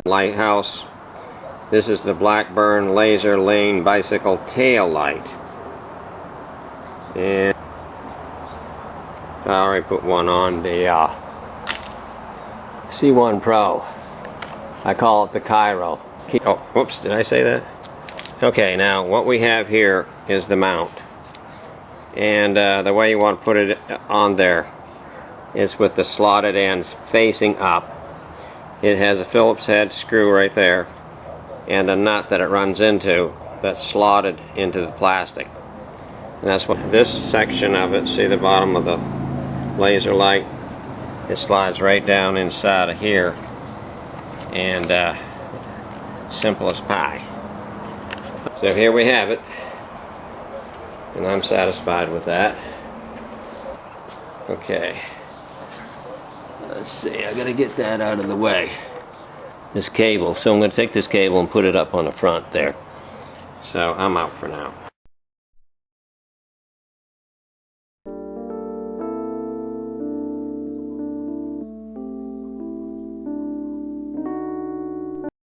Lighthouse. This is the Blackburn laser lane bicycle tail light, and I already put one on the C1 Pro. I call it the Cairo. Oh, whoops, did I say that? Okay, now what we have here is the mount, and the way you want to put it on there is with the slotted ends facing up. It has a Phillips head screw right there and a nut that it runs into that's slotted into the plastic. And that's what this section of it, see the bottom of the laser light, it slides right down inside of here, and simple as pie. So here we have it, and I'm satisfied with that. Okay, let's see, I gotta get that out of the way, this cable. So I'm going to take this cable and put it up on the front there. So I'm out for now.